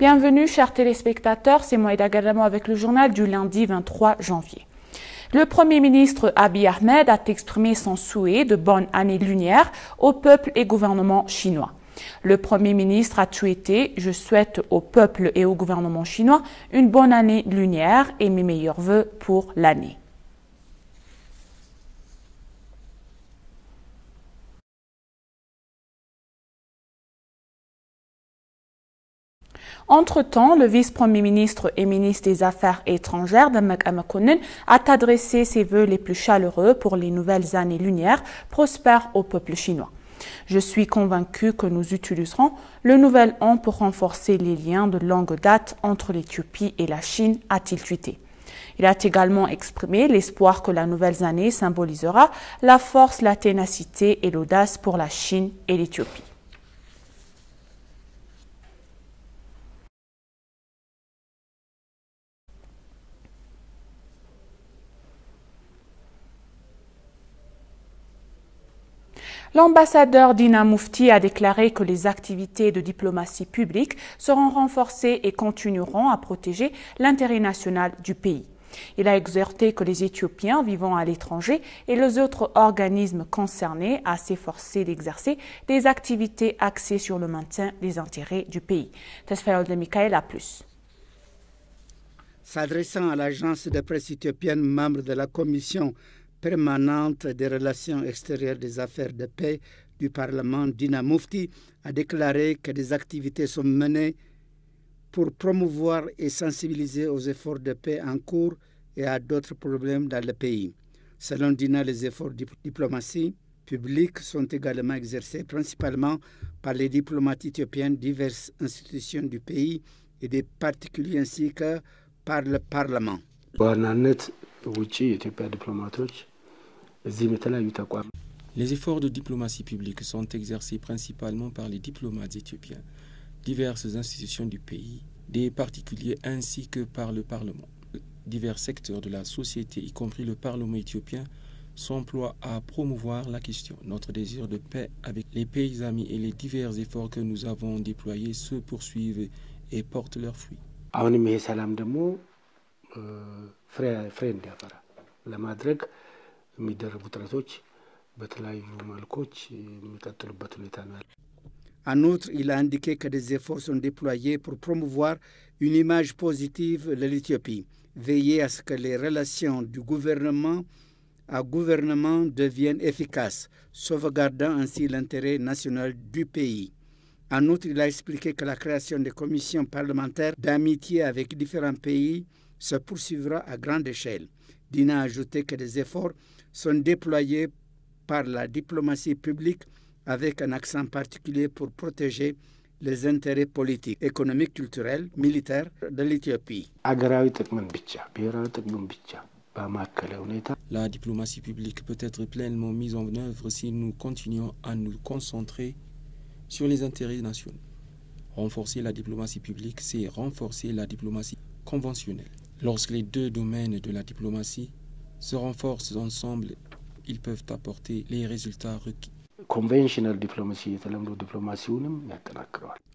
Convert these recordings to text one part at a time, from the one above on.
Bienvenue, chers téléspectateurs, c'est Moïda Gadamo avec le journal du lundi 23 janvier. Le Premier ministre Abiy Ahmed a exprimé son souhait de bonne année lunaire au peuple et gouvernement chinois. Le Premier ministre a tweeté « Je souhaite au peuple et au gouvernement chinois une bonne année lunaire et mes meilleurs vœux pour l'année ». Entre-temps, le vice-premier ministre et ministre des Affaires étrangères, Damak Amakonnen, a adressé ses vœux les plus chaleureux pour les nouvelles années lunaires prospères au peuple chinois. Je suis convaincu que nous utiliserons le nouvel an pour renforcer les liens de longue date entre l'Éthiopie et la Chine, a-t-il tweeté. Il a également exprimé l'espoir que la nouvelle année symbolisera la force, la ténacité et l'audace pour la Chine et l'Éthiopie. L'ambassadeur Dina Mufti a déclaré que les activités de diplomatie publique seront renforcées et continueront à protéger l'intérêt national du pays. Il a exhorté que les Éthiopiens vivant à l'étranger et les autres organismes concernés à s'efforcer d'exercer des activités axées sur le maintien des intérêts du pays. Tesfaïol de Michael a plus. S'adressant à l'agence de presse éthiopienne, membre de la commission permanente des relations extérieures des affaires de paix du Parlement, Dina Mufti a déclaré que des activités sont menées pour promouvoir et sensibiliser aux efforts de paix en cours et à d'autres problèmes dans le pays. Selon Dina, les efforts de diplomatie publique sont également exercés principalement par les diplomates éthiopiens, diverses institutions du pays et des particuliers ainsi que par le Parlement. Les efforts de diplomatie publique sont exercés principalement par les diplomates éthiopiens, diverses institutions du pays, des particuliers ainsi que par le Parlement. Divers secteurs de la société, y compris le Parlement éthiopien, s'emploient à promouvoir la question. Notre désir de paix avec les pays amis et les divers efforts que nous avons déployés se poursuivent et portent leurs fruits. En outre, il a indiqué que des efforts sont déployés pour promouvoir une image positive de l'Éthiopie, veiller à ce que les relations du gouvernement à gouvernement deviennent efficaces, sauvegardant ainsi l'intérêt national du pays. En outre, il a expliqué que la création des commissions parlementaires d'amitié avec différents pays se poursuivra à grande échelle. Dina a ajouté que des efforts sont déployés par la diplomatie publique avec un accent particulier pour protéger les intérêts politiques, économiques, culturels, militaires de l'Éthiopie. La diplomatie publique peut être pleinement mise en œuvre si nous continuons à nous concentrer sur les intérêts nationaux. Renforcer la diplomatie publique, c'est renforcer la diplomatie conventionnelle. Lorsque les deux domaines de la diplomatie se renforcent ensemble, ils peuvent apporter les résultats requis.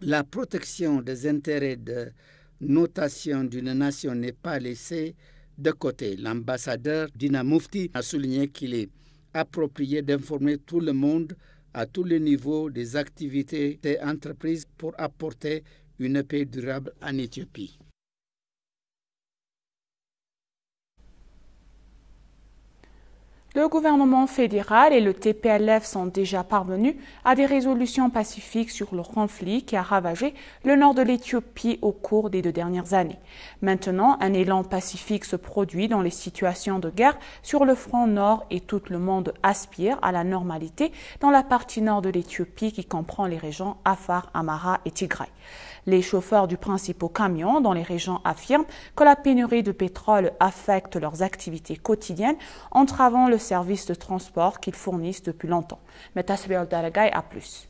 La protection des intérêts de notation d'une nation n'est pas laissée de côté. L'ambassadeur Dina Mufti a souligné qu'il est approprié d'informer tout le monde à tous les niveaux des activités des entreprises pour apporter une paix durable en Éthiopie. Le gouvernement fédéral et le TPLF sont déjà parvenus à des résolutions pacifiques sur le conflit qui a ravagé le nord de l'Éthiopie au cours des 2 dernières années. Maintenant, un élan pacifique se produit dans les situations de guerre sur le front nord et tout le monde aspire à la normalité dans la partie nord de l'Éthiopie qui comprend les régions Afar, Amhara et Tigray. Les chauffeurs du principal camion dans les régions affirment que la pénurie de pétrole affecte leurs activités quotidiennes, entravant le service de transport qu'ils fournissent depuis longtemps. Mais Tasbeol Daragay a plus.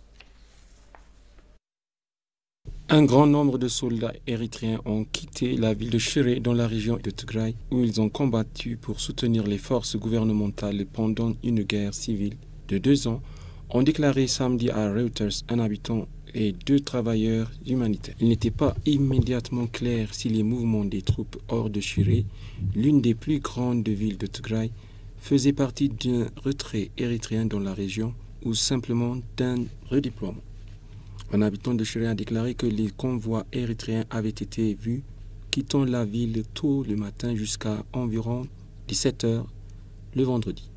Un grand nombre de soldats érythréens ont quitté la ville de Shire dans la région de Tigray où ils ont combattu pour soutenir les forces gouvernementales pendant une guerre civile de 2 ans, ont déclaré samedi à Reuters un habitant et 2 travailleurs humanitaires. Il n'était pas immédiatement clair si les mouvements des troupes hors de Shiré, l'une des plus grandes villes de Tigray, faisaient partie d'un retrait érythréen dans la région ou simplement d'un redéploiement. Un habitant de Shiré a déclaré que les convois érythréens avaient été vus quittant la ville tôt le matin jusqu'à environ 17 h le vendredi.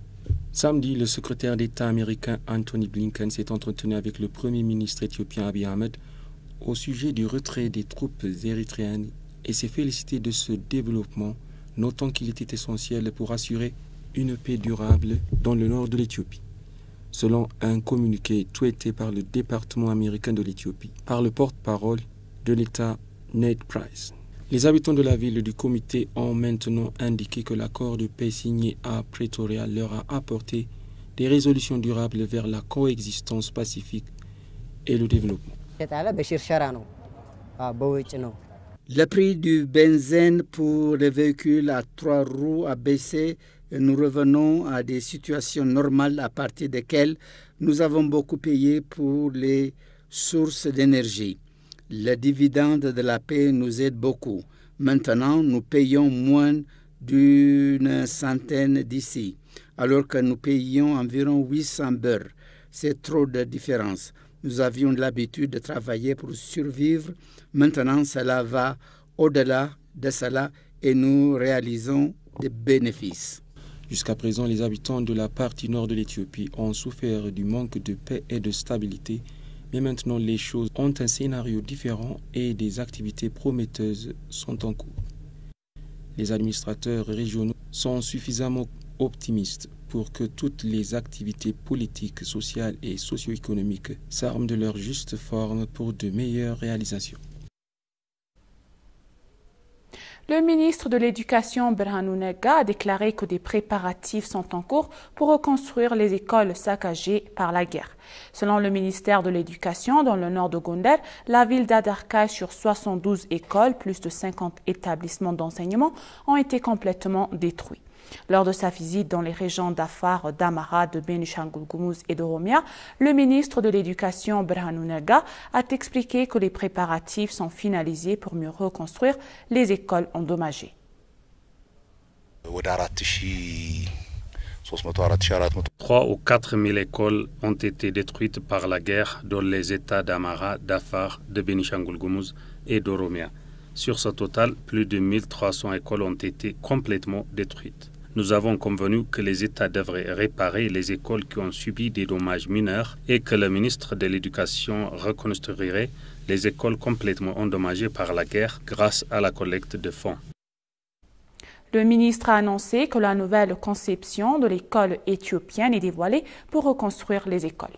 Samedi, le secrétaire d'État américain Anthony Blinken s'est entretenu avec le Premier ministre éthiopien Abiy Ahmed au sujet du retrait des troupes érythréennes et s'est félicité de ce développement, notant qu'il était essentiel pour assurer une paix durable dans le nord de l'Éthiopie. Selon un communiqué tweeté par le département américain de l'Éthiopie, par le porte-parole de l'État Ned Price. Les habitants de la ville et du comité ont maintenant indiqué que l'accord de paix signé à Pretoria leur a apporté des résolutions durables vers la coexistence pacifique et le développement. Le prix du benzène pour les véhicules à 3 roues a baissé et nous revenons à des situations normales à partir desquelles nous avons beaucoup payé pour les sources d'énergie. Le dividende de la paix nous aide beaucoup. Maintenant, nous payons moins d'une centaine d'ici, alors que nous payions environ 800 beurres. C'est trop de différence. Nous avions l'habitude de travailler pour survivre. Maintenant, cela va au-delà de cela et nous réalisons des bénéfices. Jusqu'à présent, les habitants de la partie nord de l'Éthiopie ont souffert du manque de paix et de stabilité. Mais maintenant, les choses ont un scénario différent et des activités prometteuses sont en cours. Les administrateurs régionaux sont suffisamment optimistes pour que toutes les activités politiques, sociales et socio-économiques s'arment de leur juste forme pour de meilleures réalisations. Le ministre de l'Éducation, Berhanu Nega, a déclaré que des préparatifs sont en cours pour reconstruire les écoles saccagées par la guerre. Selon le ministère de l'Éducation, dans le nord de Gonder, la ville d'Adarkay, sur 72 écoles, plus de 50 établissements d'enseignement, ont été complètement détruits. Lors de sa visite dans les régions d'Afar, d'Amara, de Benishangul Gumuz et d'Oromia, le ministre de l'Éducation, Berhanu Nega, a expliqué que les préparatifs sont finalisés pour mieux reconstruire les écoles endommagées. 3 ou 4 000 écoles ont été détruites par la guerre dans les États d'Amara, d'Afar, de Benishangul Gumuz et d'Oromia. Sur ce total, plus de 1300 écoles ont été complètement détruites. Nous avons convenu que les États devraient réparer les écoles qui ont subi des dommages mineurs et que le ministre de l'Éducation reconstruirait les écoles complètement endommagées par la guerre grâce à la collecte de fonds. Le ministre a annoncé que la nouvelle conception de l'école éthiopienne est dévoilée pour reconstruire les écoles.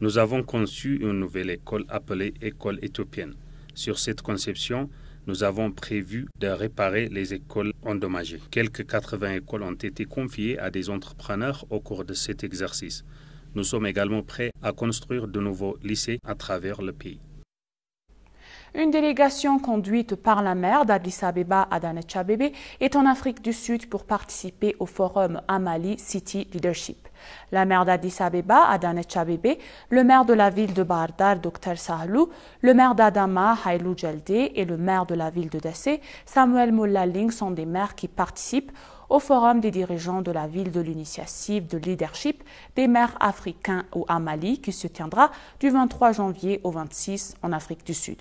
Nous avons conçu une nouvelle école appelée École éthiopienne. Sur cette conception, nous avons prévu de réparer les écoles endommagées. Quelques 80 écoles ont été confiées à des entrepreneurs au cours de cet exercice. Nous sommes également prêts à construire de nouveaux lycées à travers le pays. Une délégation conduite par la maire d'Addis Abeba, Adanecha Abebe, est en Afrique du Sud pour participer au forum Amali City Leadership. La maire d'Addis Abeba, Adanecha Abebe, le maire de la ville de Bahar Dar, Dr Sahlou, le maire d'Adama, Hailou Djeldé, et le maire de la ville de Dessé, Samuel Moulaling, sont des maires qui participent au forum des dirigeants de la ville de l'initiative de leadership des maires africains au Amali qui se tiendra du 23 janvier au 26 en Afrique du Sud.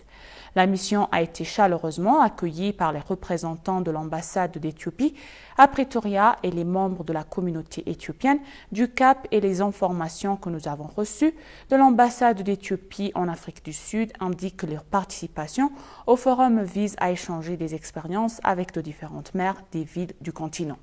La mission a été chaleureusement accueillie par les représentants de l'ambassade d'Éthiopie à Pretoria et les membres de la communauté éthiopienne du Cap, et les informations que nous avons reçues de l'ambassade d'Éthiopie en Afrique du Sud indiquent que leur participation au forum vise à échanger des expériences avec de différentes maires des villes du continent.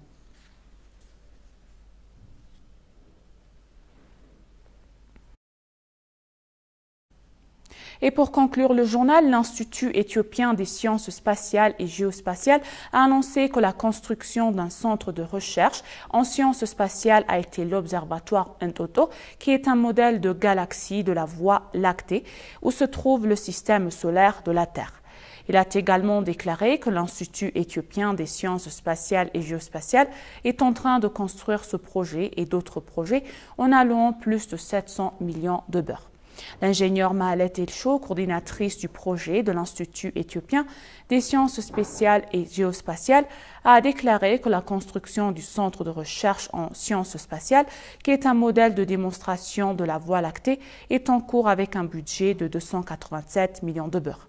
Et pour conclure le journal, l'Institut éthiopien des sciences spatiales et géospatiales a annoncé que la construction d'un centre de recherche en sciences spatiales a été l'observatoire Entoto, qui est un modèle de galaxie de la Voie lactée où se trouve le système solaire de la Terre. Il a également déclaré que l'Institut éthiopien des sciences spatiales et géospatiales est en train de construire ce projet et d'autres projets en allouant plus de 700 millions de beurre. L'ingénieur Mahalet Elcho, coordinatrice du projet de l'Institut éthiopien des sciences spatiales et géospatiales, a déclaré que la construction du centre de recherche en sciences spatiales, qui est un modèle de démonstration de la Voie lactée, est en cours avec un budget de 287 millions de beurre.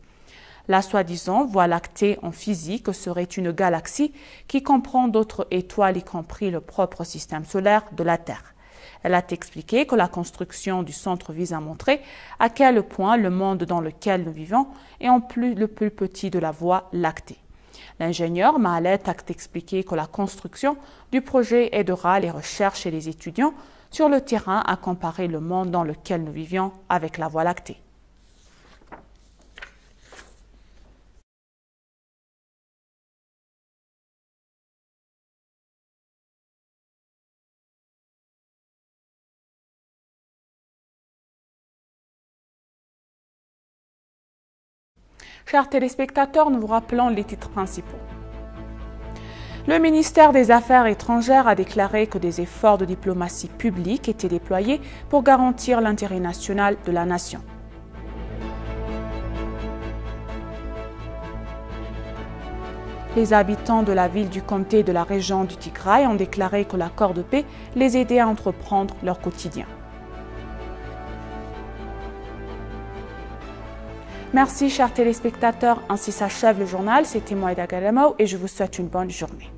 La soi-disant Voie lactée en physique serait une galaxie qui comprend d'autres étoiles, y compris le propre système solaire de la Terre. Elle a expliqué que la construction du centre vise à montrer à quel point le monde dans lequel nous vivons est le plus petit de la Voie lactée. L'ingénieur Mahalet a expliqué que la construction du projet aidera les recherches et les étudiants sur le terrain à comparer le monde dans lequel nous vivions avec la Voie lactée. Chers téléspectateurs, nous vous rappelons les titres principaux. Le ministère des Affaires étrangères a déclaré que des efforts de diplomatie publique étaient déployés pour garantir l'intérêt national de la nation. Les habitants de la ville du comté de la région du Tigray ont déclaré que l'accord de paix les aidait à entreprendre leur quotidien. Merci chers téléspectateurs, ainsi s'achève le journal, c'était Moïda Galamao et je vous souhaite une bonne journée.